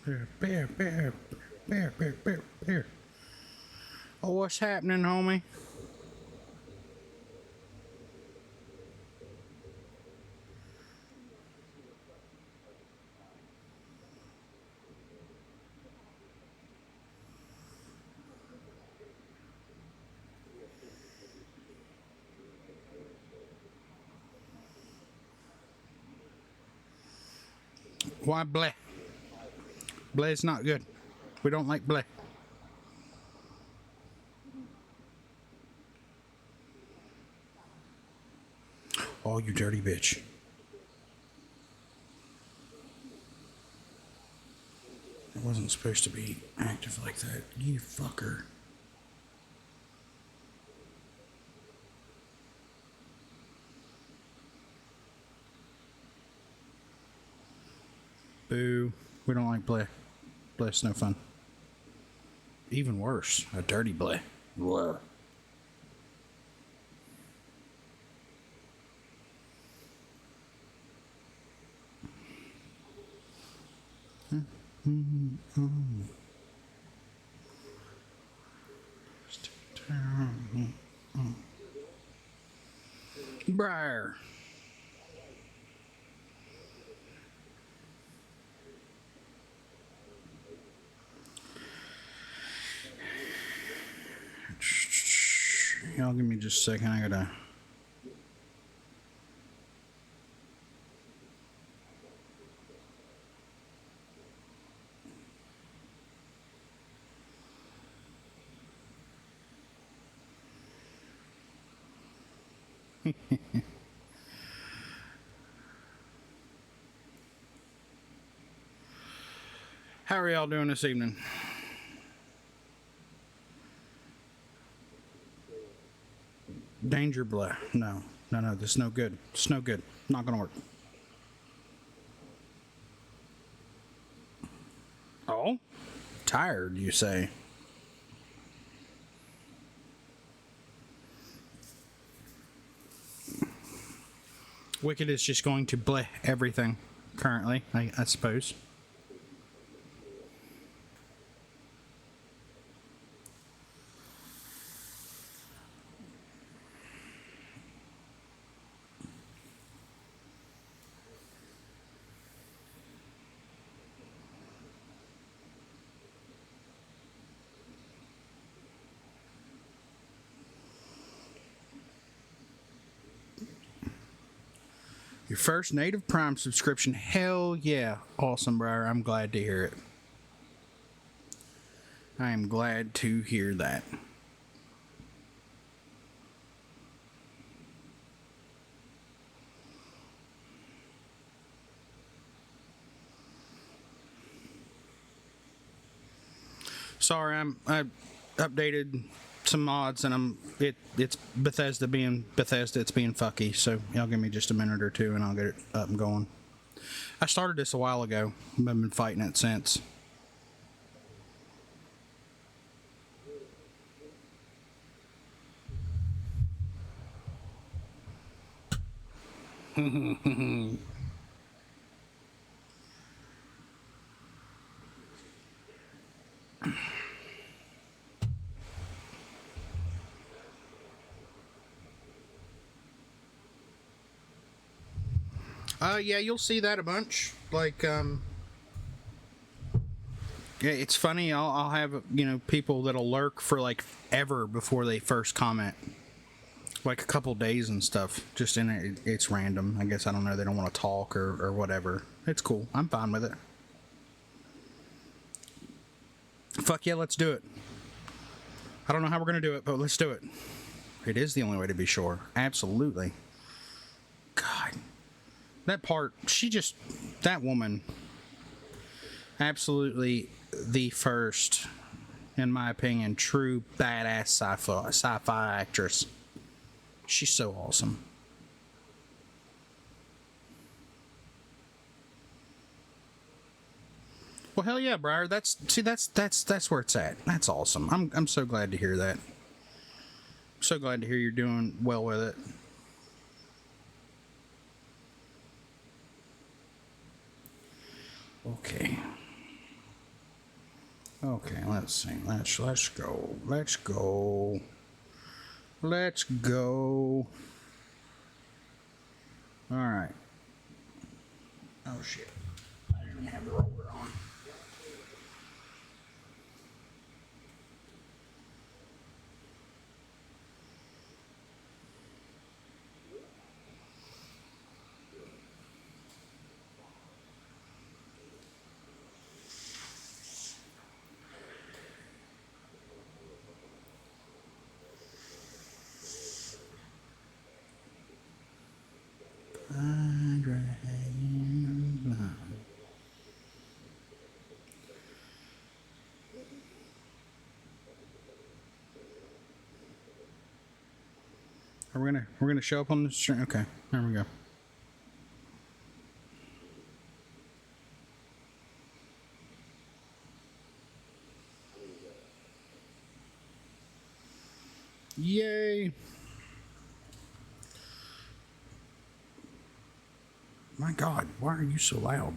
Bear, bear, bear, bear, bear, bear, bear. Oh, what's happening, homie? Why bleh? Bleh's not good. We don't like bleh. Oh, you dirty bitch. It wasn't supposed to be active like that. You fucker. Boo. We don't like bleh. Bleh's no fun. Even worse, a dirty bleh. Blah. Briar. Y'all give me just a second. I gotta. How are y'all doing this evening? Danger blah. No. No, this is no good. It's no good. Not gonna work. Oh? Tired, you say? Wicked is just going to bleh everything currently, I suppose. Your first native Prime subscription. Hell yeah. Awesome, Briar. I'm glad to hear it. I am glad to hear that. Sorry, I updated some mods and it's Bethesda being Bethesda. It's being fucky. So y'all give me just a minute or two and I'll get it up and going. I started this a while ago. I've been fighting it since. Yeah, you'll see that a bunch. Like, yeah, it's funny. I'll have people that'll lurk for like ever before they first comment, like a couple days and stuff. Just in it, it's random. I guess I don't know. They don't want to talk or whatever. It's cool. I'm fine with it. Fuck yeah, let's do it. I don't know how we're gonna do it, but let's do it. It is the only way to be sure. Absolutely. God, that part. That woman. Absolutely the first, in my opinion, true badass sci-fi actress. She's so awesome. Well, hell yeah, Briar. That's where it's at. That's awesome. I'm so glad to hear that. So glad to hear you're doing well with it. Okay. Okay, let's see. Let's go. Let's go. Let's go. All right. Oh shit! I didn't even have the roller on. We're gonna show up on the stream. Okay, there we go. Yay! My God, why are you so loud?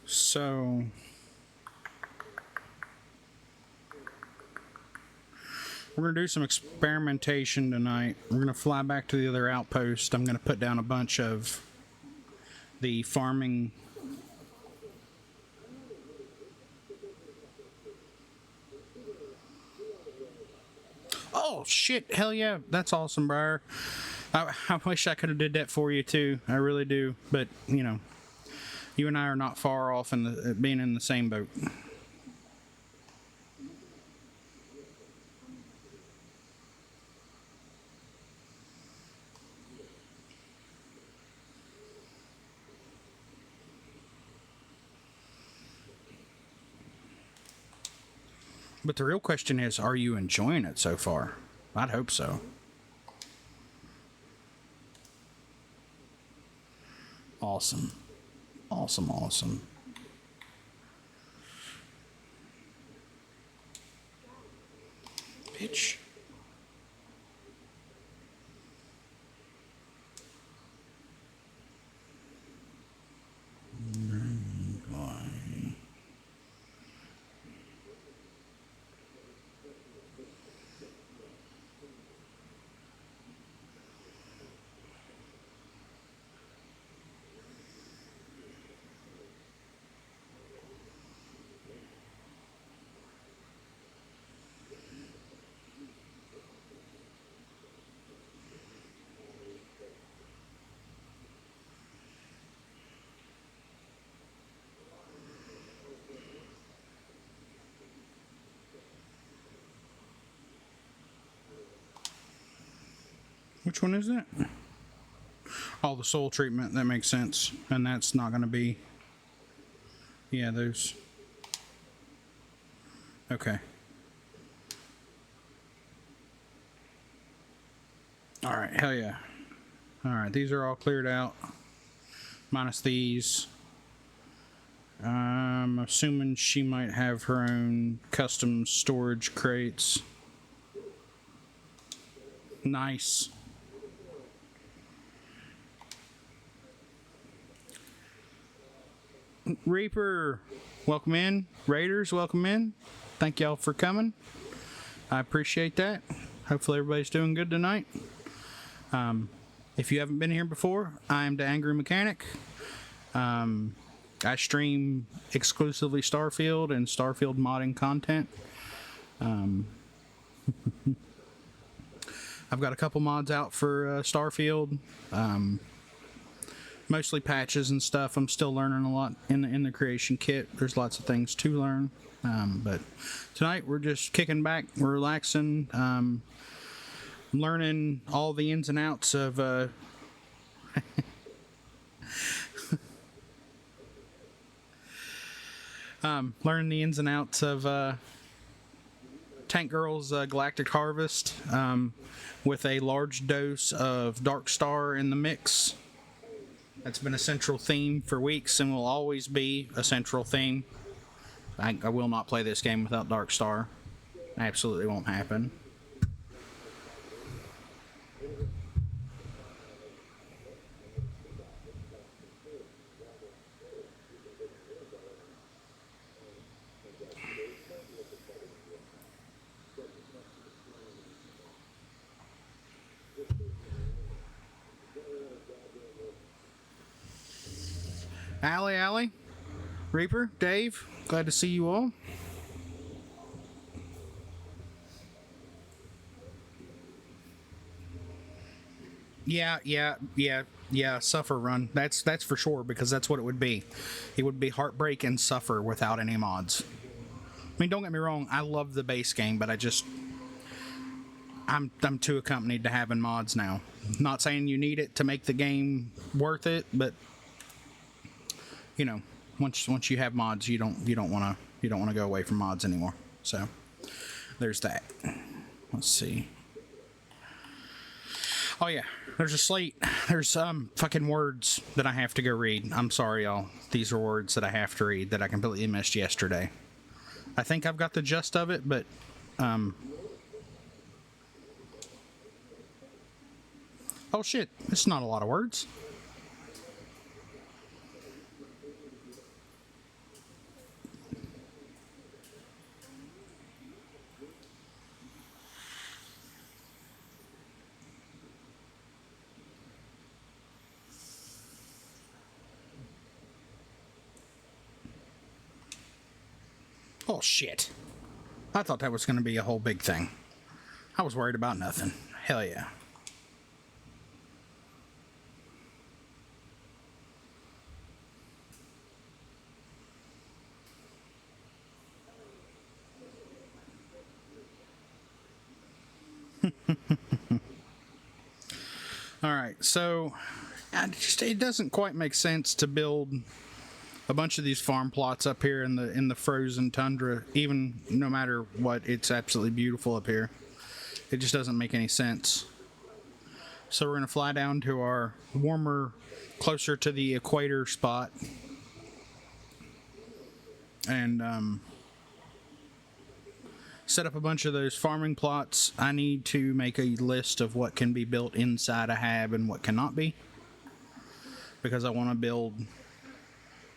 So we're gonna do some experimentation tonight. We're gonna fly back to the other outpost. I'm gonna put down a bunch of the farming. Oh shit! Hell yeah, that's awesome, Briar. I wish I could have did that for you too. I really do, but you know, you and I are not far off in the being in the same boat. But the real question is, are you enjoying it so far? I'd hope so. Awesome. Awesome, awesome. Bitch. Which one is that? Oh, the soul treatment. That makes sense. And that's not going to be... Yeah, those... Okay. Alright, hell yeah. Alright, these are all cleared out. Minus these. I'm assuming she might have her own custom storage crates. Nice. Reaper, welcome in. Raiders, welcome in. Thank y'all for coming. I appreciate that. Hopefully everybody's doing good tonight. If you haven't been here before, I am the Angry Mechanic. I stream exclusively Starfield and Starfield modding content. I've got a couple mods out for Starfield. Mostly patches and stuff. I'm still learning a lot in the creation kit. There's lots of things to learn. But tonight we're just kicking back, we're relaxing, learning all the ins and outs of learning the ins and outs of Tank Girl's Galactic Harvest with a large dose of Dark Star in the mix. That's been a central theme for weeks and will always be a central theme. I will not play this game without Dark Star. Absolutely won't happen. Allie, Reaper, Dave, glad to see you all. Yeah. Suffer run. That's for sure because that's what it would be. It would be Heartbreak and Suffer without any mods. I mean, don't get me wrong. I love the base game, but I'm too accompanied to having mods now. Not saying you need it to make the game worth it, but you know, once you have mods, you don't want to go away from mods anymore. So there's that. Let's see. Oh yeah, there's a slate. There's fucking words that I have to go read. I'm sorry, y'all. These are words that I have to read that I completely missed yesterday. I think I've got the gist of it, but oh shit, it's not a lot of words. Oh shit. I thought that was going to be a whole big thing. I was worried about nothing. Hell yeah. All right, so it doesn't quite make sense to build a bunch of these farm plots up here in the frozen tundra. Even no matter what, it's absolutely beautiful up here. It just doesn't make any sense. So we're gonna fly down to our warmer, closer to the equator spot, and set up a bunch of those farming plots. I need to make a list of what can be built inside a hab and what cannot be, because I want to build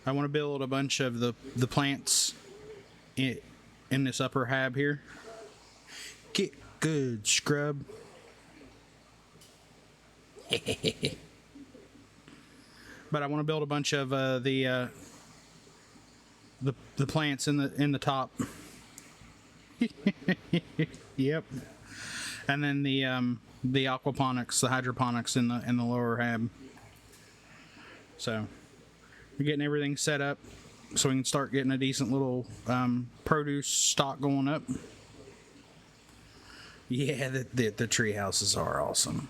a bunch of the plants in this upper hab here. Get good, scrub. But I want to build a bunch of the plants in the top. Yep. And then the aquaponics, the hydroponics in the lower hab. So we're getting everything set up so we can start getting a decent little produce stock going up. Yeah, the tree houses are awesome.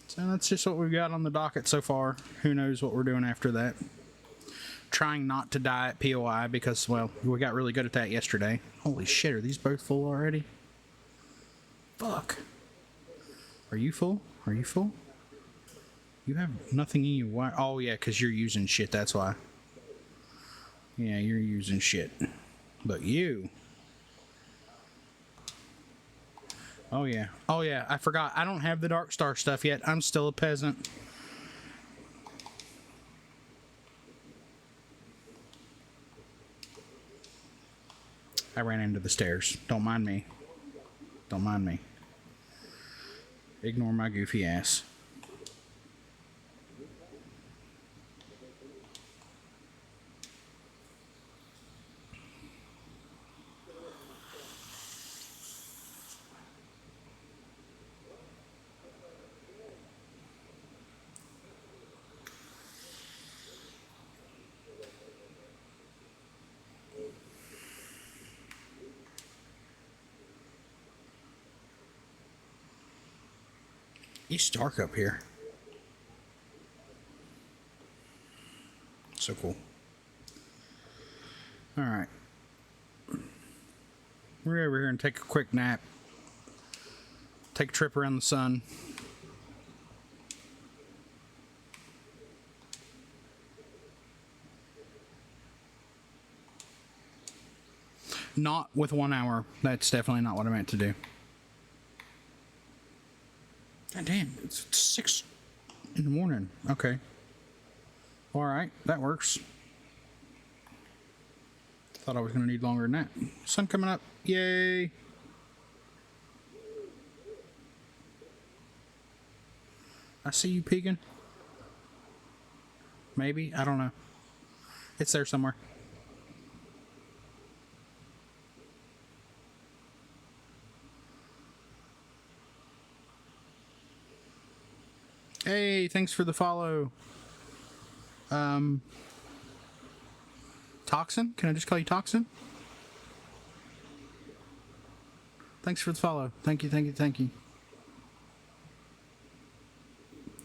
So that's just what we've got on the docket so far. Who knows what we're doing after that. Trying not to die at POI because, well, we got really good at that yesterday. Holy shit, are these both full already? Fuck. Are you full? Are you full? You have nothing in you. Why? Oh, yeah, because you're using shit, that's why. Yeah, you're using shit. But you... Oh, yeah. Oh, yeah, I forgot. I don't have the Dark Star stuff yet. I'm still a peasant. I ran into the stairs. Don't mind me. Don't mind me. Ignore my goofy ass. It's dark up here. So cool. Alright. We're over here and take a quick nap. Take a trip around the sun. Not with 1 hour. That's definitely not what I meant to do. God damn, it's 6 in the morning. Okay. Alright, that works. Thought I was going to need longer than that. Sun coming up. Yay! I see you peeking. Maybe? I don't know. It's there somewhere. Hey, thanks for the follow. Toxin? Can I just call you Toxin? Thanks for the follow. Thank you, thank you, thank you.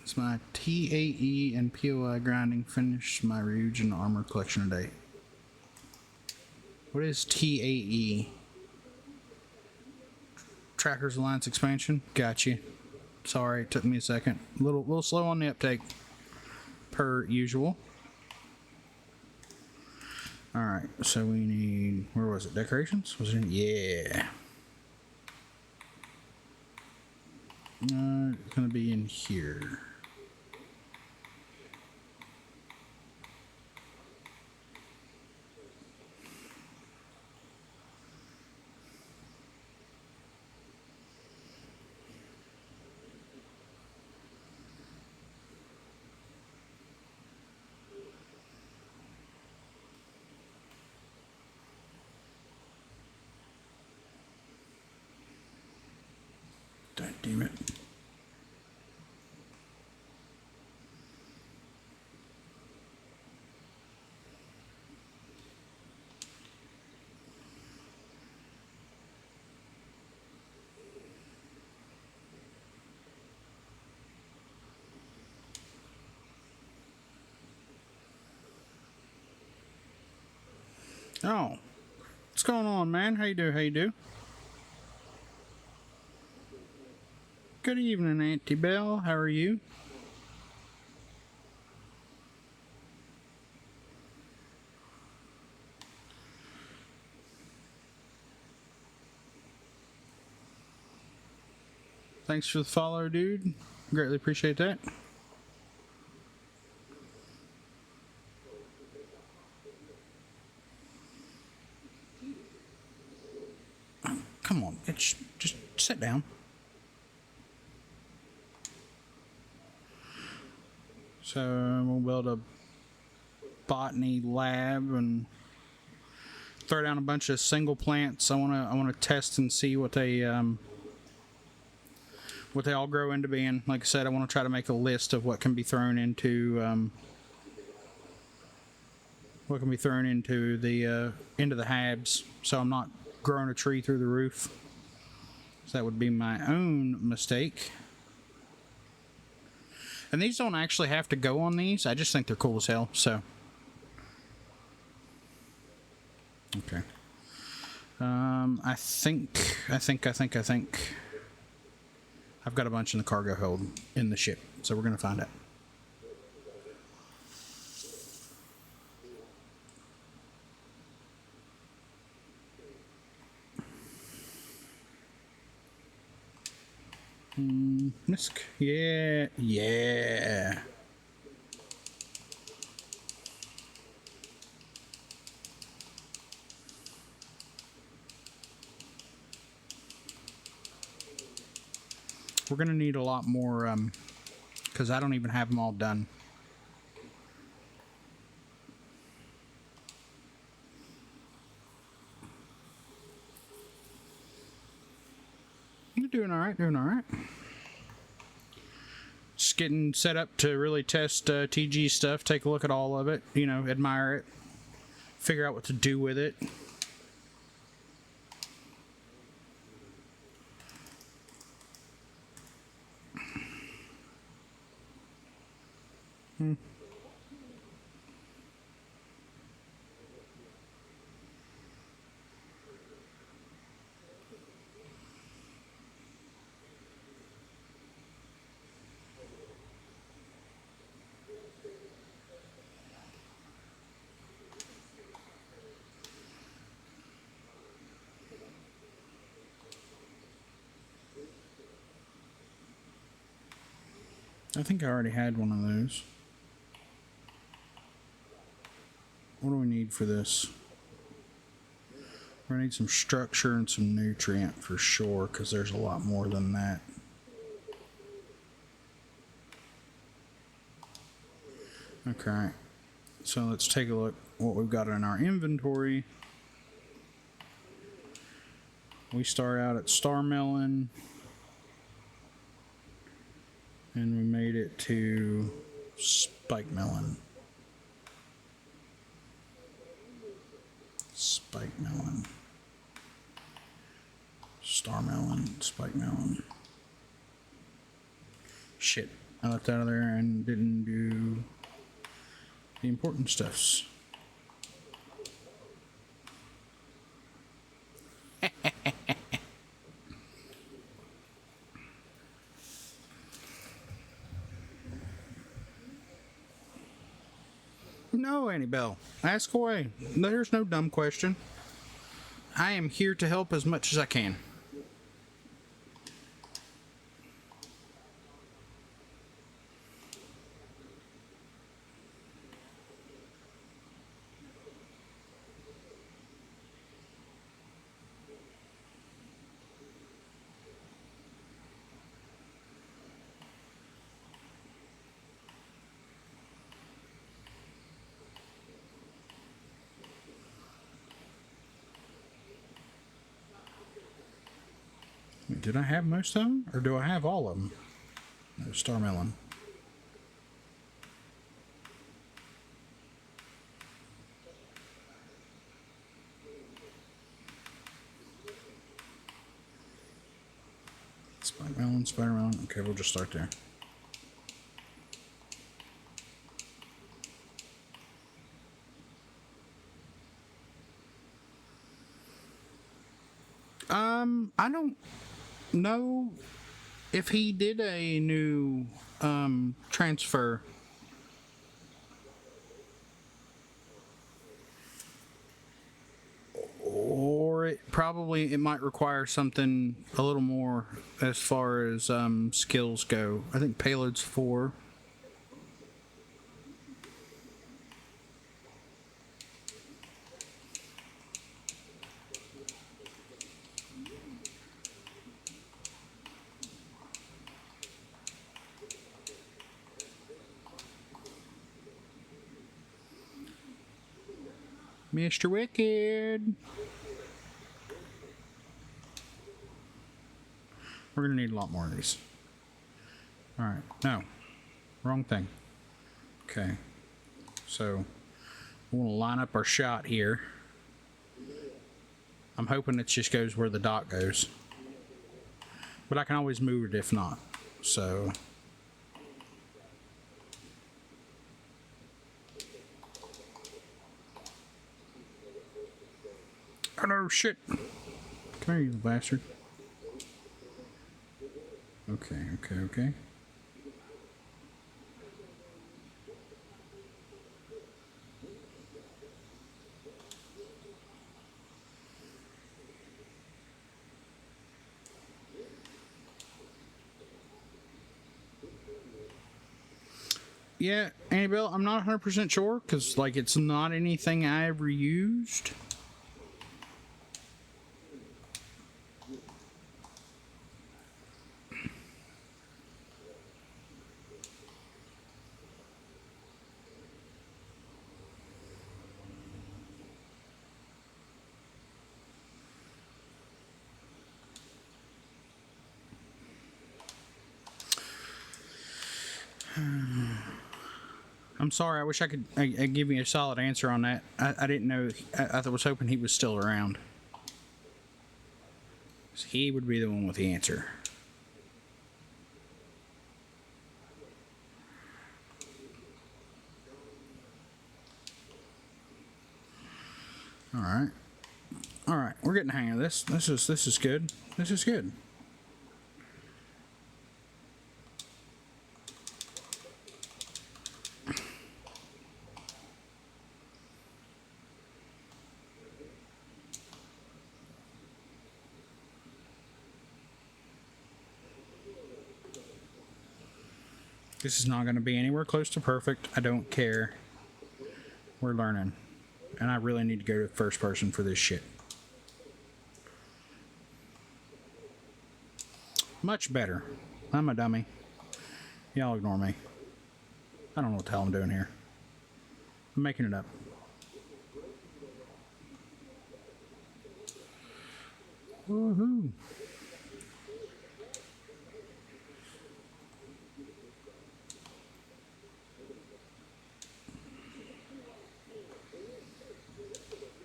It's my TAE and POI grinding. Finish my Rouge and armor collection today. What is TAE? Trackers Alliance expansion. Gotcha. Sorry, it took me a second. A little slow on the uptake, per usual. All right, so we need, where was it? Decorations? Was it? Yeah. It's gonna be in here. Damn it. Oh, what's going on, man? How you do? How you do? Good evening, Auntie Belle. How are you? Thanks for the follow, dude. Greatly appreciate that. Oh, come on, bitch. Just sit down. So we'll build a botany lab and throw down a bunch of single plants. I wanna test and see what they all grow into being. Like I said, I want to try to make a list of what can be thrown into the into the habs, so I'm not growing a tree through the roof. So that would be my own mistake. And these don't actually have to go on these. I just think they're cool as hell. So okay. I think I've got a bunch in the cargo hold in the ship, so we're gonna find out. Misk. Yeah. Yeah. We're gonna need a lot more, because I don't even have them all done. You're doing all right, doing all right. Just getting set up to really test TG stuff, take a look at all of it, you know, admire it, figure out what to do with it. I think I already had one of those. What do we need for this? We need some structure and some nutrient for sure, because there's a lot more than that. Okay, so let's take a look what we've got in our inventory. We start out at star melon, and we made it to spike melon. Spike melon. Star melon, spike melon. Shit, I left out of there and didn't do the important stuffs. No, Annie Bell. Ask away. There's no dumb question. I am here to help as much as I can. Did I have most of them? Or do I have all of them? No, star melon. Spike melon, spider melon. Okay, we'll just start there. I don't know if he did a new transfer. Or it might require something a little more as far as skills go. I think payload's 4. Mr. Wicked. We're going to need a lot more of these. Alright, no. Wrong thing. Okay. So, we'll line up our shot here. I'm hoping it just goes where the dot goes. But I can always move it if not. So... Oh no, shit! Come here, you bastard. Okay. Yeah, Annabelle, I'm not 100% sure, because, like, it's not anything I ever used. I'm sorry. I wish I could give you a solid answer on that. I didn't know. I was hoping he was still around. So he would be the one with the answer. All right. We're getting the hang of this. This is good. This is good. This is not going to be anywhere close to perfect. I don't care. We're learning. And I really need to go to first person for this shit. Much better. I'm a dummy. Y'all ignore me. I don't know what the hell I'm doing here. I'm making it up. Woohoo.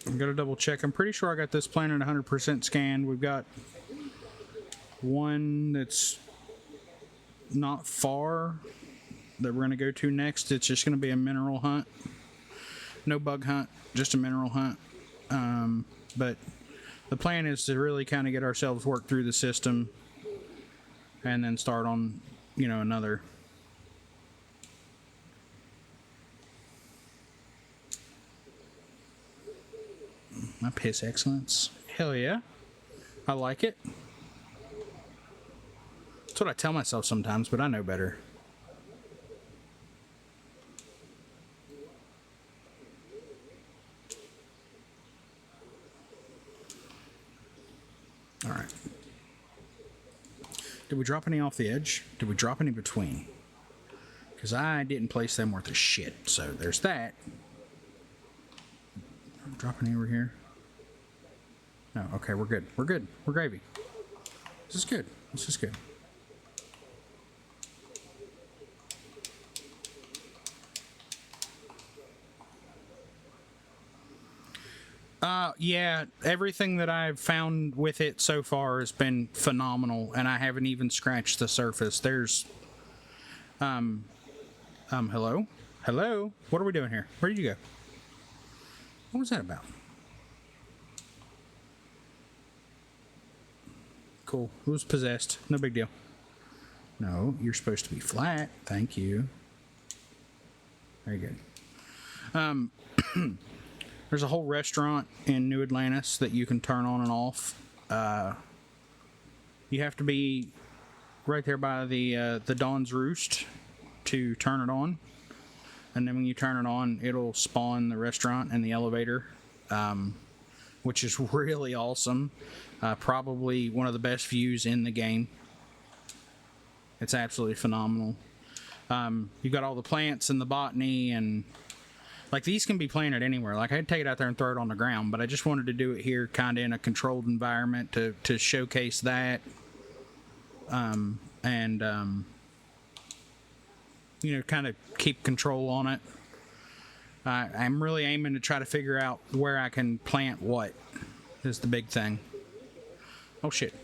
I'm gonna double check. I'm pretty sure I got this planet 100% scanned. We've got one that's not far that we're gonna go to next. It's just gonna be a mineral hunt. No bug hunt, just a mineral hunt. But the plan is to really kind of get ourselves worked through the system and then start on, you know, another. My piss excellence. Hell yeah. I like it. That's what I tell myself sometimes, but I know better. All right. Did we drop any off the edge? Did we drop any between? Because I didn't place them worth a shit. So there's that. Drop any over here? No, okay, we're good. We're good. We're gravy. This is good. This is good. Yeah, everything that I've found with it so far has been phenomenal, and I haven't even scratched the surface. There's, hello? Hello? What are we doing here? Where did you go? What was that about? Cool. It was possessed. No big deal. No, you're supposed to be flat. Thank you. Very good. There's a whole restaurant in New Atlantis that you can turn on and off. You have to be right there by the Dawn's Roost to turn it on. And then when you turn it on, it'll spawn the restaurant and the elevator, which is really awesome. Probably one of the best views in the game. It's absolutely phenomenal. You've got all the plants and the botany, and like these can be planted anywhere. Like I'd take it out there and throw it on the ground, but I just wanted to do it here kind of in a controlled environment to showcase that. You know, kind of keep control on it. I'm really aiming to try to figure out where I can plant what is the big thing. Oh shit,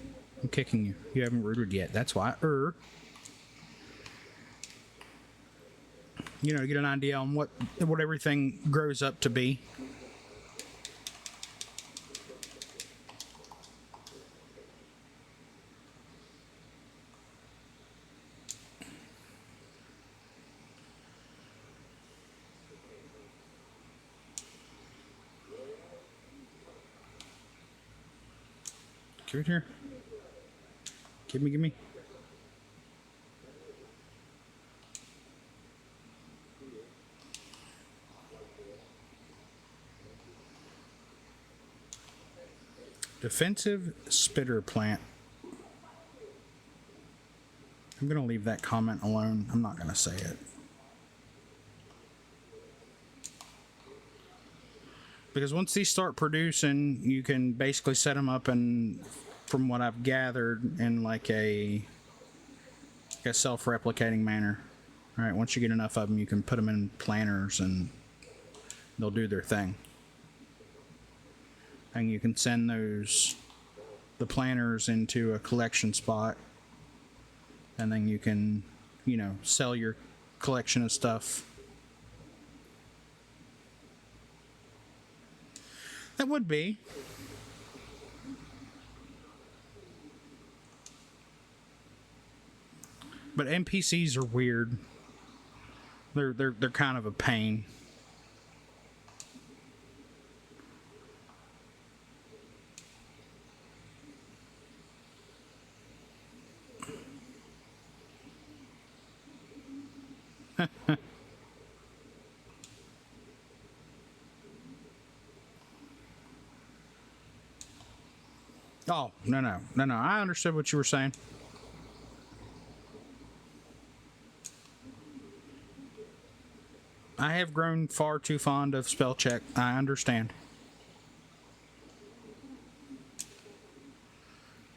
I'm kicking you. You haven't rooted yet. That's why. You know, get an idea on what everything grows up to be. Give it here. Give me. Defensive spitter plant. I'm going to leave that comment alone. I'm not going to say it. Because once these start producing, you can basically set them up, and from what I've gathered, in like a self-replicating manner. All right, once you get enough of them, you can put them in planters and they'll do their thing. And you can send the planters into a collection spot, and then you can, you know, sell your collection of stuff. That would be. But NPCs are weird. They're kind of a pain. Oh, no, no, no, no. I understood what you were saying. I have grown far too fond of spell check. I understand.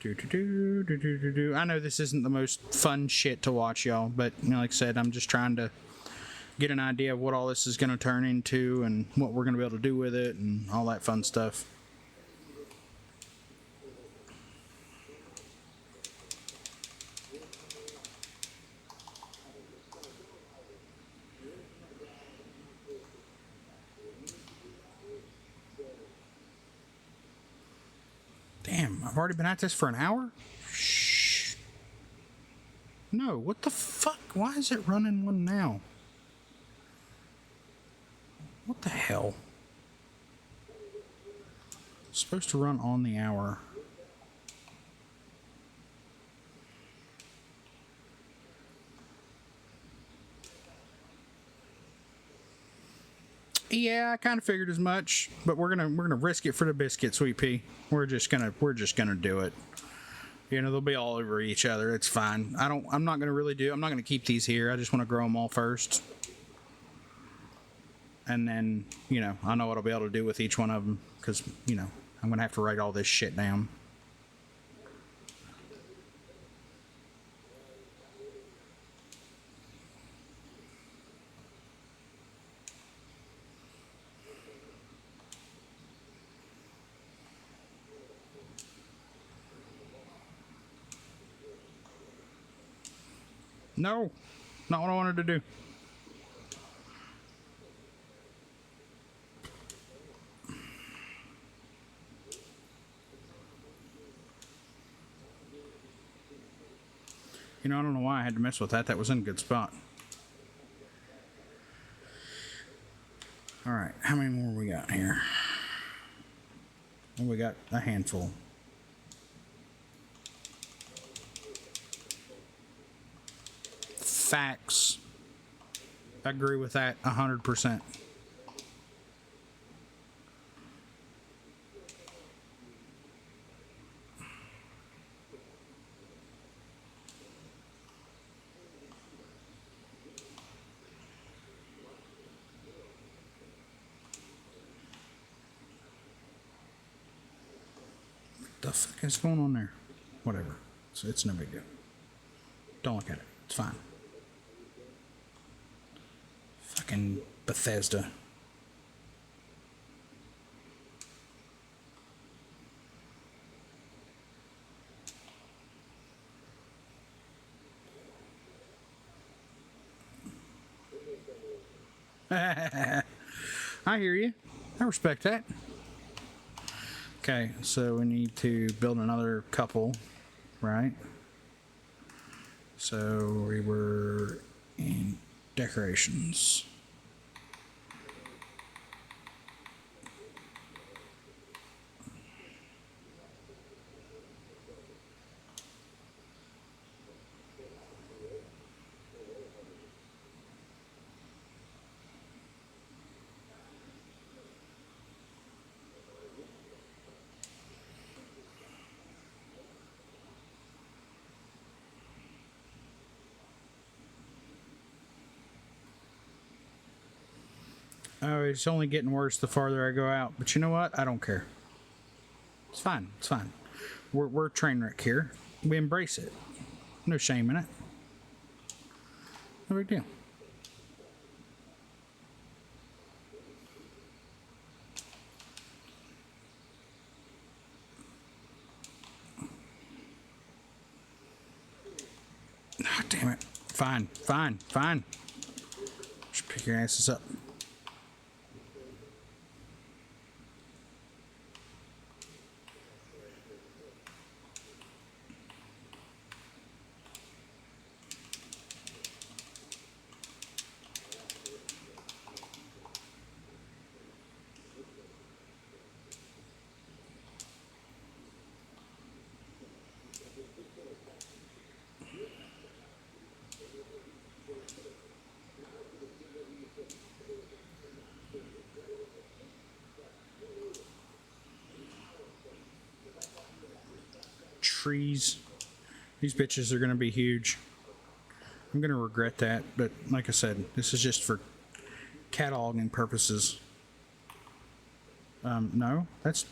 I know this isn't the most fun shit to watch, y'all, but you know, like I said, I'm just trying to get an idea of what all this is going to turn into and what we're going to be able to do with it and all that fun stuff. Damn, I've already been at this for an hour? Shh. No, what the fuck? Why is it running one now? What the hell? It's supposed to run on the hour. Yeah, I kind of figured as much, but we're gonna risk it for the biscuit, Sweet Pea. We're just gonna do it. You know, they'll be all over each other. It's fine. I'm not gonna keep these here. I just want to grow them all first, and then you know I know what I'll be able to do with each one of them because you know I'm gonna have to write all this shit down. No, not what I wanted to do. You know, I don't know why I had to mess with that. That was in a good spot. All right, how many more we got here? Well, we got a handful. Facts. I agree with that 100%. The fuck is going on there? Whatever. It's no big deal. Don't look at it. It's fine. Fucking Bethesda. I hear you. I respect that. Okay, so we need to build another couple, right? So we were in decorations. Oh, it's only getting worse the farther I go out. But you know what? I don't care. It's fine. It's fine. We're train wreck here. We embrace it. No shame in it. No big deal. Ah, damn it. Fine. Fine. Fine. Just pick your asses up. trees. These bitches are going to be huge. I'm going to regret that, but like I said, this is just for cataloging purposes. No, that's...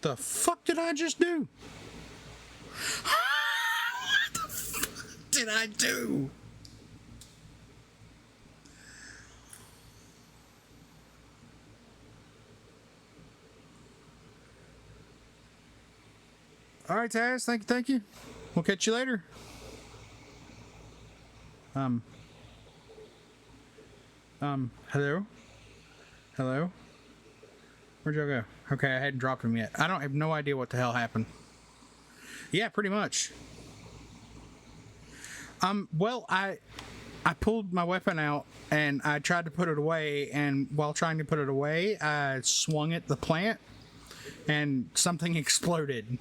The fuck did I just do? What the fuck did I do? All right, Taz. Thank you. We'll catch you later. Hello? Hello? Where'd y'all go? Okay, I hadn't dropped him yet. I have no idea what the hell happened. Yeah, pretty much. Well, I pulled my weapon out and I tried to put it away, and while trying to put it away, I swung at the plant and something exploded.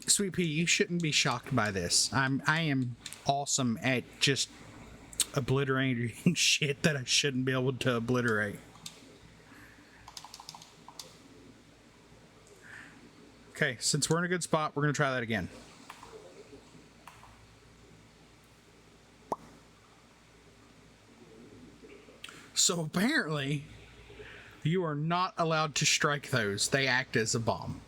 Sweet Pea, you shouldn't be shocked by this. I am awesome at just obliterating shit that I shouldn't be able to obliterate. Okay, since we're in a good spot, we're gonna try that again. So apparently, you are not allowed to strike those. They act as a bomb.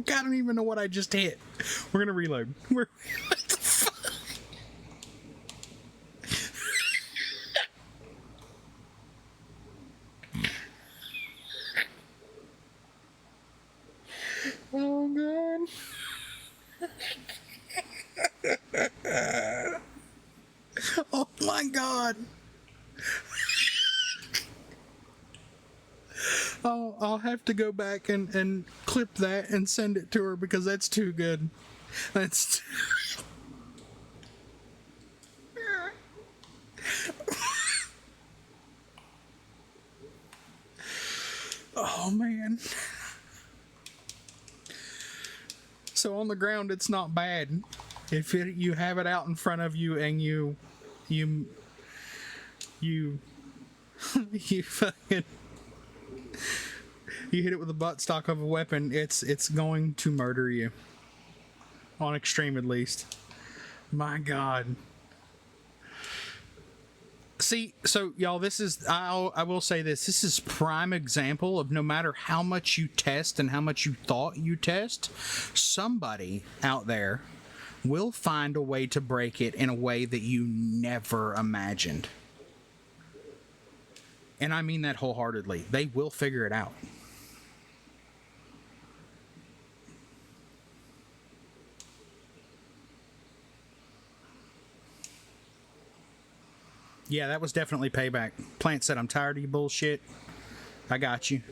I don't even know what I just hit. We're gonna reload. What the fuck? Oh god. Oh my god. I'll have to go back and clip that and send it to her because that's too good. That's... Oh man. So on the ground it's not bad. If you have it out in front of you and you fucking... You hit it with the buttstock of a weapon, it's going to murder you. On extreme, at least. My god. See, so y'all, this is... I will say this. This is prime example of no matter how much you test and how much you thought you test, somebody out there will find a way to break it in a way that you never imagined. And I mean that wholeheartedly. They will figure it out. Yeah, that was definitely payback. Plant said, I'm tired of you bullshit. I got you.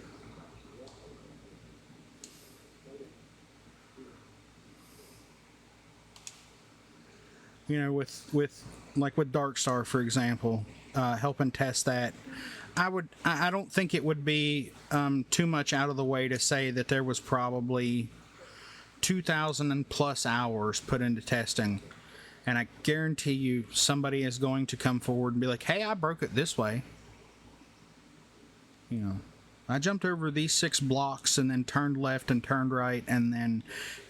You know, with like with Darkstar, for example, helping test that, I don't think it would be too much out of the way to say that there was probably 2,000 plus hours put into testing. And I guarantee you somebody is going to come forward and be like, hey, I broke it this way. You know, I jumped over these 6 blocks and then turned left and turned right and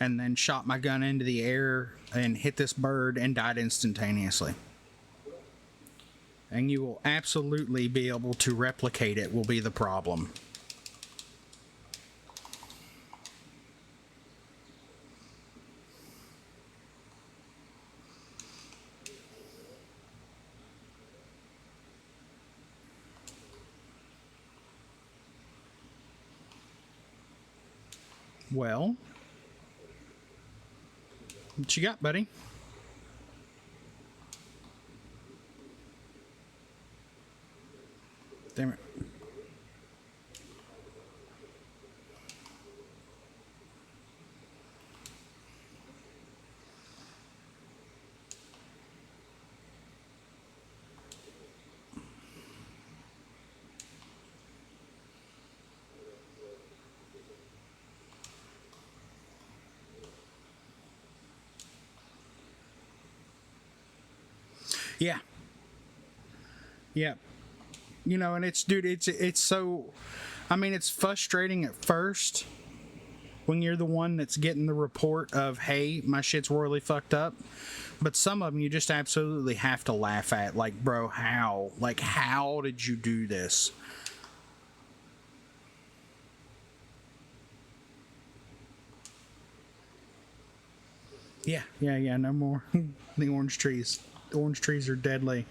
then shot my gun into the air and hit this bird and died instantaneously. And you will absolutely be able to replicate it, will be the problem. Well, what you got, buddy? Damn it. Yeah. Yeah. You know, and it's, dude, it's so, I mean, it's frustrating at first when you're the one that's getting the report of, hey, my shit's royally fucked up. But some of them you just absolutely have to laugh at. Like, bro, how? Like, how did you do this? Yeah, no more. The orange trees. The orange trees are deadly.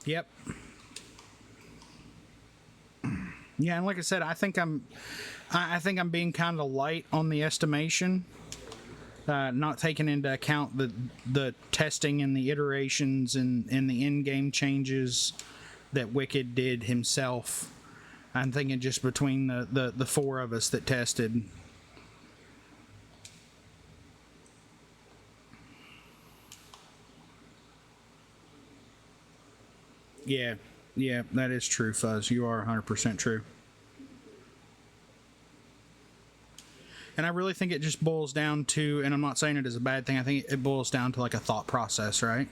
Yep. Yeah, and like I said, I think I'm being kind of light on the estimation, not taking into account the testing and the iterations and the in-game changes that Wicked did himself. I'm thinking just between the four of us that tested. Yeah, yeah, that is true, Fuzz. You are 100% true. And I really think it just boils down to, and I'm not saying it is a bad thing, I think it boils down to like a thought process, right?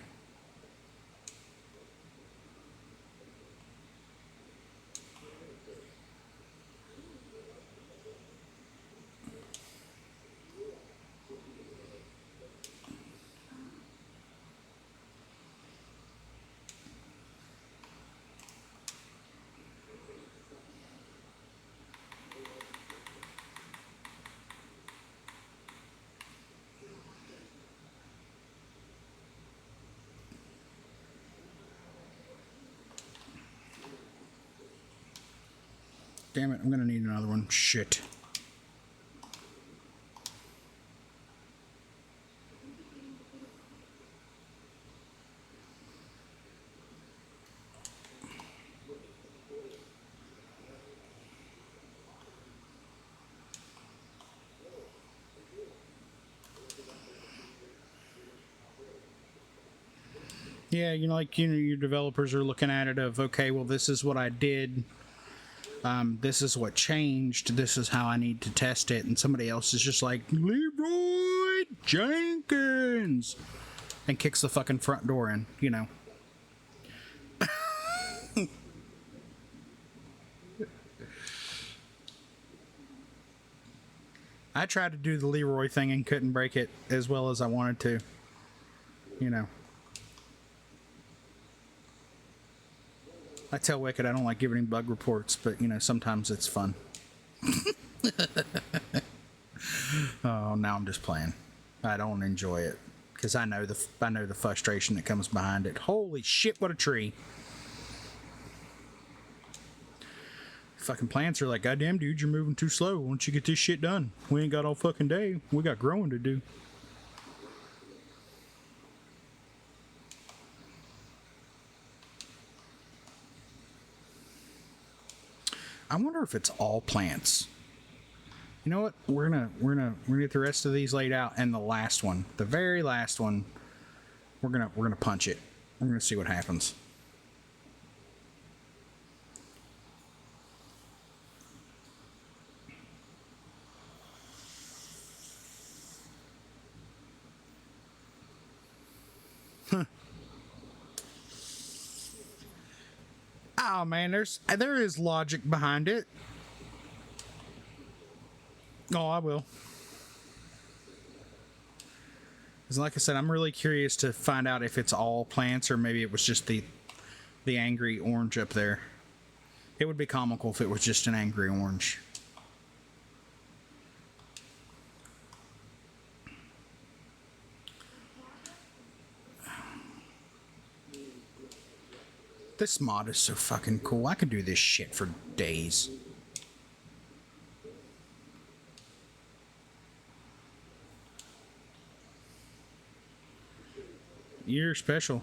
Damn it, I'm gonna need another one. Shit. Yeah, you know, like, you know, your developers are looking at it of, okay, well, this is what I did. This is what changed. This is how I need to test it. And somebody else is just like, Leroy Jenkins, and kicks the fucking front door in, you know. I tried to do the Leroy thing and couldn't break it as well as I wanted to, you know. I tell Wicked I don't like giving him bug reports, but, you know, sometimes it's fun. Oh, now I'm just playing. I don't enjoy it because I know the frustration that comes behind it. Holy shit! What a tree! Fucking plants are like, goddamn, dude, you're moving too slow. Why don't you get this shit done? We ain't got all fucking day. We got growing to do. I wonder if it's all plants. You know what? We're gonna get the rest of these laid out, and the last one, the very last one, we're gonna punch it. We're gonna see what happens. Oh man, there is logic behind it. Oh, I will. Because like I said, I'm really curious to find out if it's all plants or maybe it was just the angry orange up there. It would be comical if it was just an angry orange. This mod is so fucking cool. I could do this shit for days. You're special.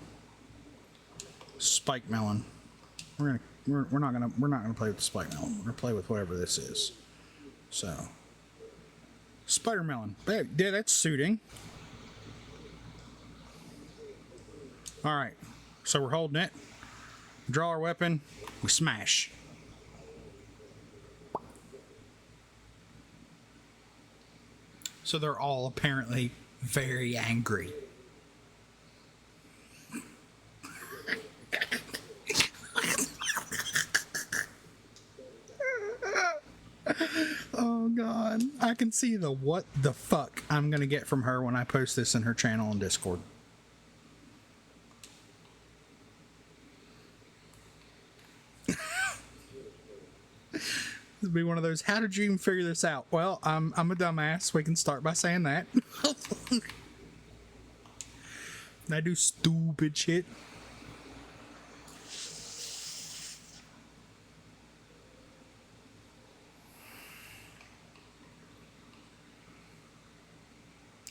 Spike melon. We're not gonna play with the spike melon. We're gonna play with whatever this is. So, spider melon. Yeah, that's suiting. All right. So we're holding it. Draw our weapon. We smash. So they're all apparently very angry. Oh god, I can see the what the fuck I'm gonna get from her when I post this in her channel on Discord. It'd be one of those, how did you even figure this out? Well, I'm a dumbass. We can start by saying that. I do stupid shit.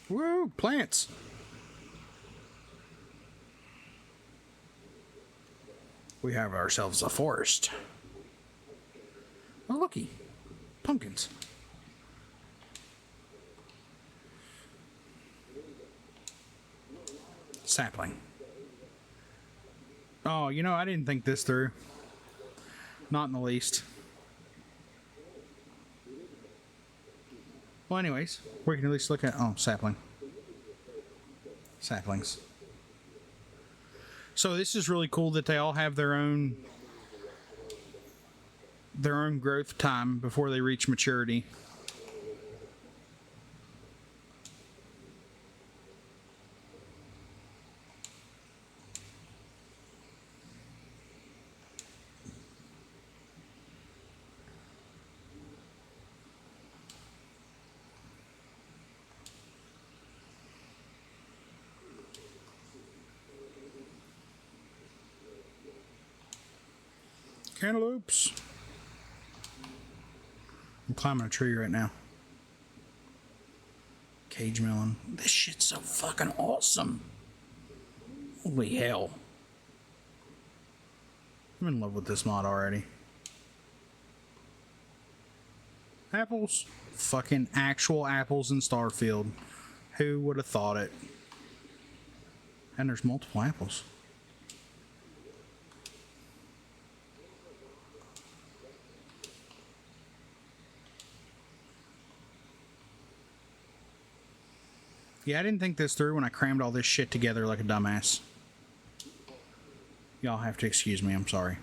Woo, plants. We have ourselves a forest. Oh, looky. Pumpkins. Sapling. Oh, you know, I didn't think this through. Not in the least. Well, anyways, we can at least look at... Oh, sapling. Saplings. So this is really cool that they all have their own growth time before they reach maturity. Cantaloupes. I'm climbing a tree right now. Cage melon. This shit's so fucking awesome. Holy hell. I'm in love with this mod already. Apples. Fucking actual apples in Starfield. Who would have thought it? And there's multiple apples. Yeah, I didn't think this through when I crammed all this shit together like a dumbass. Y'all have to excuse me, I'm sorry.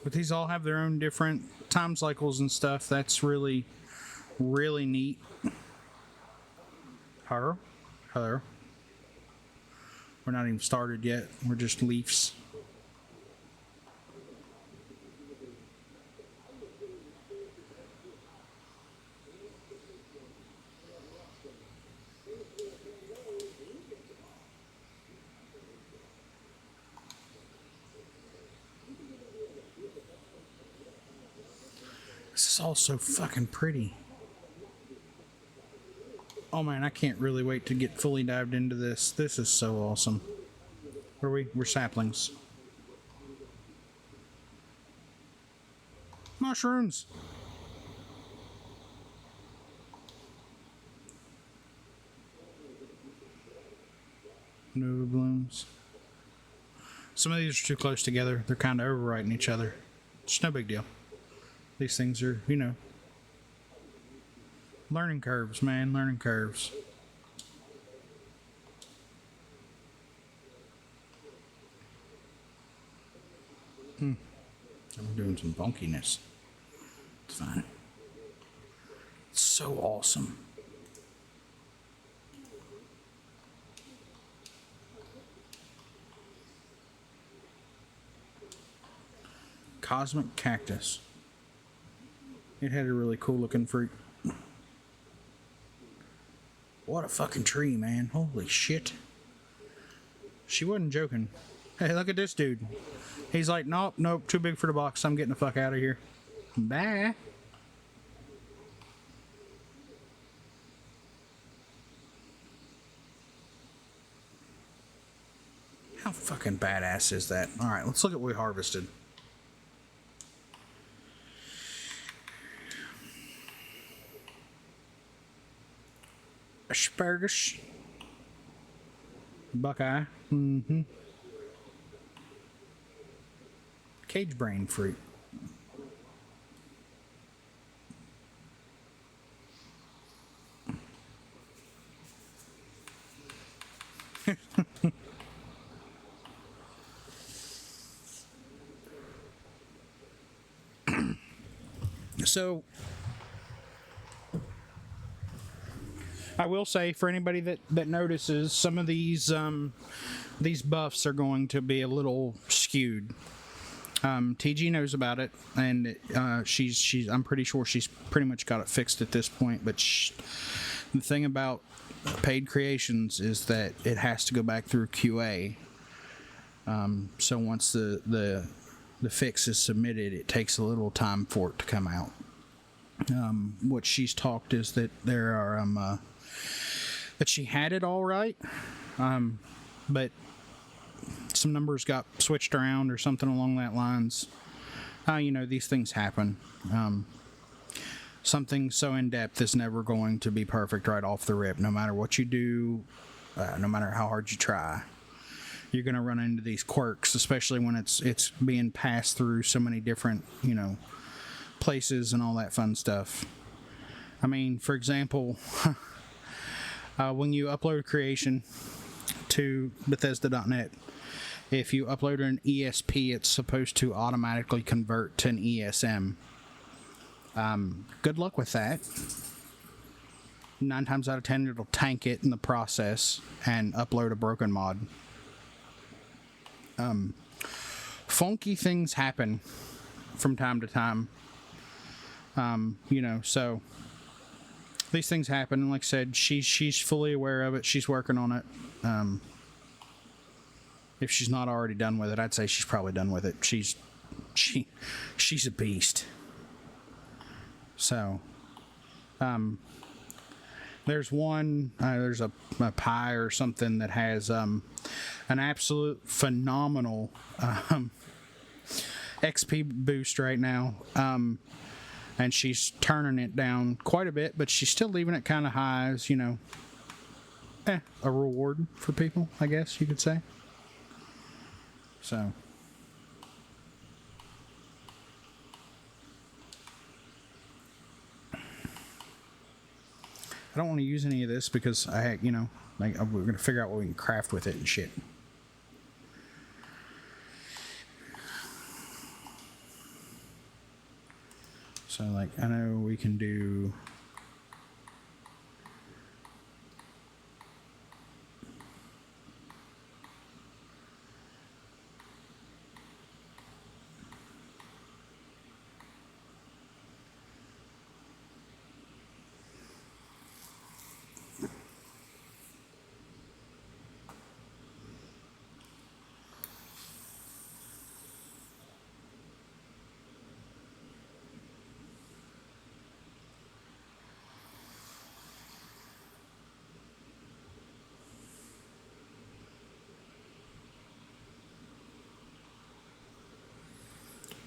But these all have their own different time cycles and stuff. That's really, really neat. Hello? Hello? We're not even started yet. We're just leaves. This is all so fucking pretty. Oh man, I can't really wait to get fully dived into this. This is so awesome. Where are we? We're saplings. Mushrooms! Nova blooms. Some of these are too close together. They're kind of overwriting each other. It's no big deal. These things are, you know, learning curves, man. Learning curves. I'm doing some funkiness. It's fine. It's so awesome. Cosmic cactus. It had a really cool looking fruit. What a fucking tree, man. Holy shit. She wasn't joking. Hey, look at this dude. He's like, nope, nope, too big for the box. I'm getting the fuck out of here. Bye. How fucking badass is that? All right, let's look at what we harvested. Asparagus. Buckeye. Mm-hmm. Cage brain fruit. So, I will say for anybody that notices, some of these buffs are going to be a little skewed. TG knows about it, and she's I'm pretty sure she's pretty much got it fixed at this point. But the thing about paid creations is that it has to go back through QA. So once the fix is submitted, it takes a little time for it to come out. What she's talked is that there are that she had it all right, but some numbers got switched around or something along that lines. These things happen. Something so in depth is never going to be perfect right off the rip. No matter what you do, no matter how hard you try, you're going to run into these quirks, especially when it's being passed through so many different places and all that fun stuff. I mean, for example, when you upload creation to Bethesda.net, if you upload an ESP, it's supposed to automatically convert to an ESM. Good luck with that. 9 times out of 10, it'll tank it in the process and upload a broken mod. Funky things happen from time to time. So these things happen. And like I said, she's fully aware of it. She's working on it. If she's not already done with it, I'd say she's probably done with it. She's a beast. So, there's a pie or something that has an absolute phenomenal XP boost right now. And she's turning it down quite a bit, but she's still leaving it kind of high as, a reward for people, I guess you could say. So, I don't want to use any of this because we're going to figure out what we can craft with it and shit. So, I know we can do...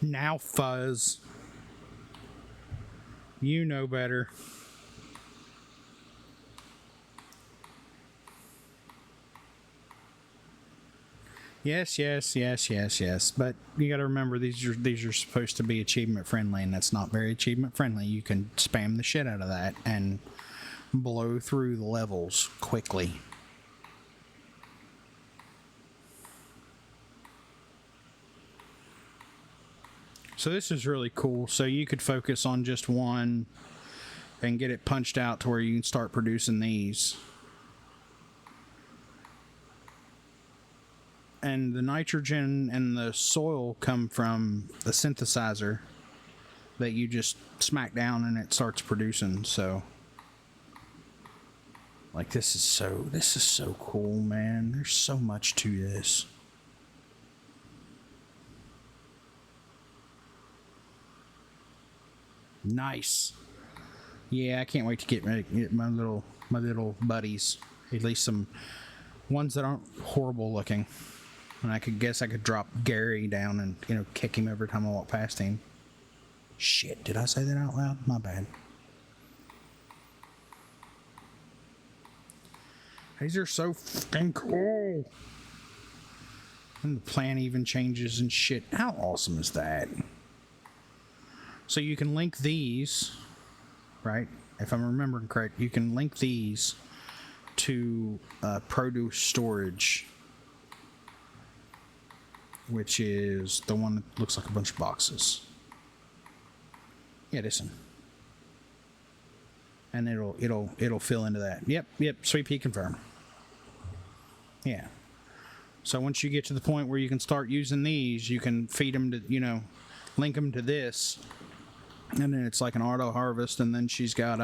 Now, Fuzz. You know better. Yes. But you got to remember these are supposed to be achievement friendly, and that's not very achievement friendly. You can spam the shit out of that and blow through the levels quickly. So this is really cool. So you could focus on just one and get it punched out to where you can start producing these. And the nitrogen and the soil come from the synthesizer that you just smack down and it starts producing. So this is so cool, man. There's so much to this. Nice. Yeah, I can't wait to get my little buddies. At least some ones that aren't horrible looking. And I could drop Gary down and, you know, kick him every time I walk past him. Shit, did I say that out loud? My bad. These are so fucking cool. And the plan even changes and shit. How awesome is that? So you can link these, right? If I'm remembering correct, you can link these to produce storage, which is the one that looks like a bunch of boxes. Yeah, this one. And it'll fill into that. Yep, Sweet Pea confirm. Yeah. So once you get to the point where you can start using these, you can feed them to, you know, link them to this. And then it's like an auto harvest, and then she's got